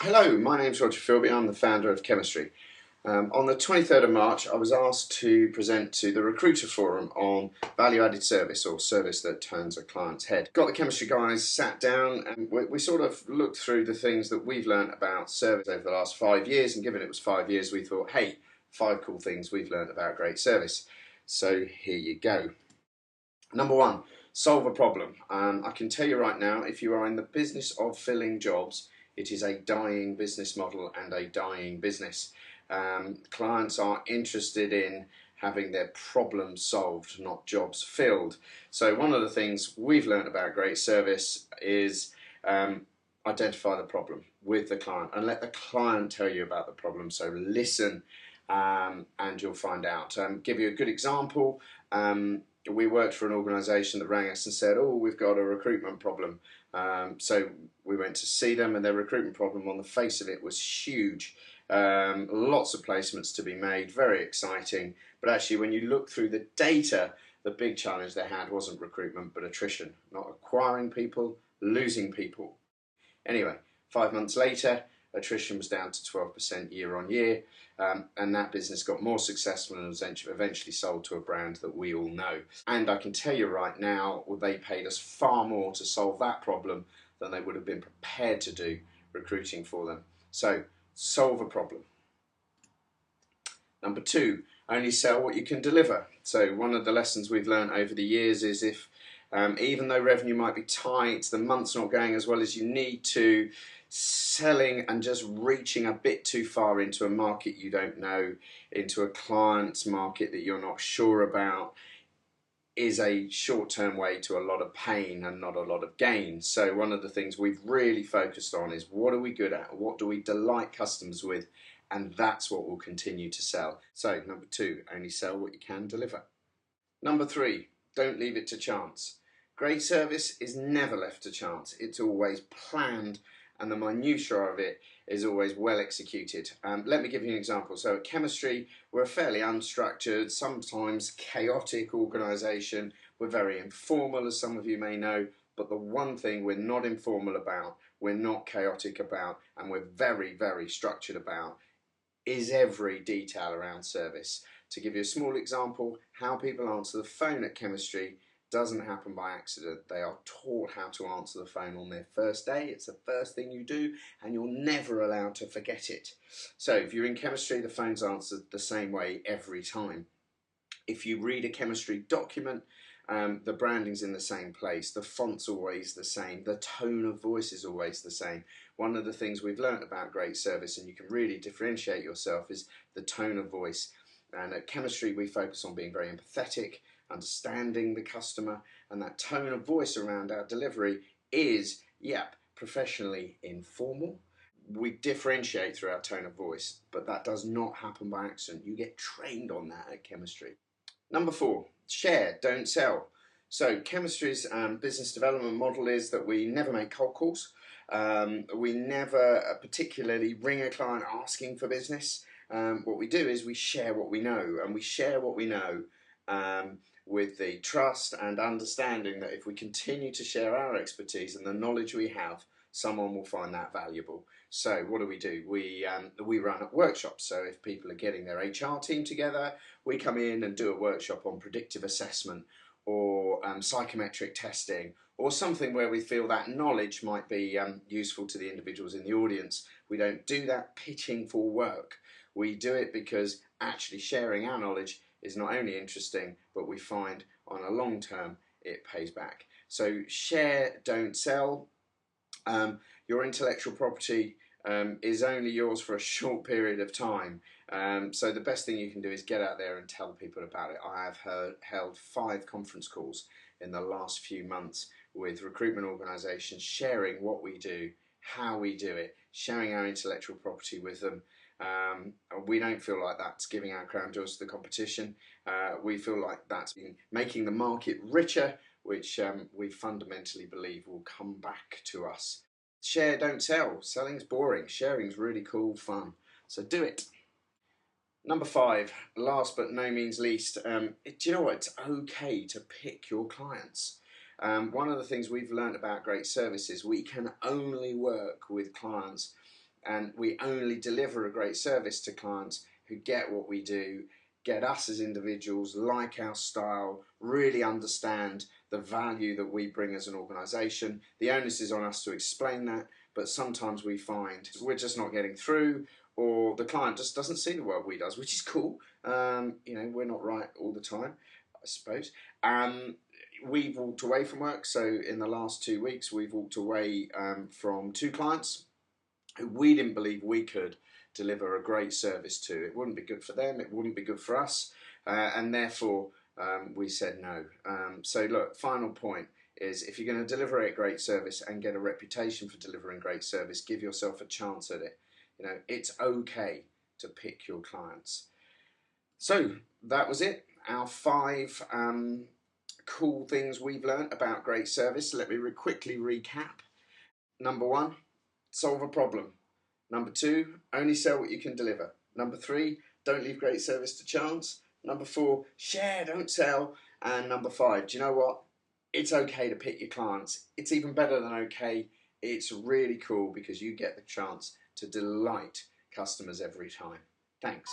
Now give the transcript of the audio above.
Hello, my name's Roger Philby. I'm the founder of Chemistry. On the 23rd of March, I was asked to present to the Recruiter Forum on value-added service, or service that turns a client's head. Got the Chemistry guys sat down and we sort of looked through the things that we've learned about service over the last 5 years, and given it was 5 years, we thought, hey, 5 cool things we've learned about great service. So here you go. Number one, solve a problem. I can tell you right now, if you are in the business of filling jobs, it is a dying business model and a dying business. Clients are interested in having their problems solved, not jobs filled. So one of the things we've learned about great service is identify the problem with the client and let the client tell you about the problem. So listen and you'll find out. Give you a good example. We worked for an organisation that rang us and said, oh, we've got a recruitment problem. So we went to see them, and their recruitment problem on the face of it was huge. Lots of placements to be made, very exciting. But actually, when you look through the data, the big challenge they had wasn't recruitment, but attrition. Not acquiring people, losing people. Anyway, 5 months later, attrition was down to 12% year on year, and that business got more successful and was eventually sold to a brand that we all know. And I can tell you right now, they paid us far more to solve that problem than they would have been prepared to do recruiting for them. So, solve a problem. Number two, only sell what you can deliver. So one of the lessons we've learned over the years is if even though revenue might be tight, the month's not going as well as you need to, selling and just reaching a bit too far into a market you don't know, into a client's market that you're not sure about, is a short-term way to a lot of pain and not a lot of gain. So one of the things we've really focused on is what are we good at? What do we delight customers with? And that's what we'll continue to sell. So number two, only sell what you can deliver. Number three, don't leave it to chance. Great service is never left to chance. It's always planned, and the minutiae of it is always well executed. Let me give you an example. So at Chemistry, we're a fairly unstructured, sometimes chaotic organisation. We're very informal, as some of you may know, but the one thing we're not informal about, we're not chaotic about, and we're very, very structured about is every detail around service. To give you a small example, how people answer the phone at Chemistry doesn't happen by accident. They are taught how to answer the phone on their first day. It's the first thing you do, and you're never allowed to forget it. So if you're in Chemistry, the phone's answered the same way every time. If you read a Chemistry document, the branding's in the same place, the font's always the same, the tone of voice is always the same. One of the things we've learnt about great service, and you can really differentiate yourself, is the tone of voice. And at Chemistry, we focus on being very empathetic, understanding the customer, and that tone of voice around our delivery is, professionally informal. We differentiate through our tone of voice, but that does not happen by accident. You get trained on that at Chemistry. Number four, share, don't sell. So Chemistry's business development model is that we never make cold calls. We never particularly ring a client asking for business. What we do is we share what we know, and we share what we know with the trust and understanding that if we continue to share our expertise and the knowledge we have, someone will find that valuable. So what do? We run workshops. So if people are getting their HR team together, we come in and do a workshop on predictive assessment or psychometric testing, or something where we feel that knowledge might be useful to the individuals in the audience. We don't do that pitching for work. We do it because actually sharing our knowledge is not only interesting, but we find on a long term it pays back. So share, don't sell. Your intellectual property is only yours for a short period of time. So the best thing you can do is get out there and tell people about it. I have held 5 conference calls in the last few months with recruitment organisations, sharing what we do, how we do it, sharing our intellectual property with them. We don't feel like that's giving our crown jewels to the competition. We feel like that's making the market richer, which we fundamentally believe will come back to us. Share, don't sell. Selling's boring. Sharing's really cool, fun. So do it. Number 5, last but no means least, do you know what? It's okay to pick your clients. One of the things we've learned about great service is we can only work with clients and we only deliver a great service to clients who get what we do, get us as individuals, like our style, really understand the value that we bring as an organisation. The onus is on us to explain that, but sometimes we find we're just not getting through, or the client just doesn't see the world we does, which is cool. We're not right all the time, I suppose. We've walked away from work, so in the last 2 weeks we've walked away from 2 clients who we didn't believe we could deliver a great service to. It wouldn't be good for them, it wouldn't be good for us, and therefore we said no. So look, final point is, if you're going to deliver a great service and get a reputation for delivering great service, give yourself a chance at it. It's okay to pick your clients. So that was it, our 5 cool things we've learned about great service. Let me quickly recap. Number 1, solve a problem. Number 2, only sell what you can deliver. Number 3, don't leave great service to chance. Number 4, share, don't sell. And number 5, do you know what? It's okay to pick your clients. It's even better than okay. It's really cool because you get the chance to delight customers every time. Thanks.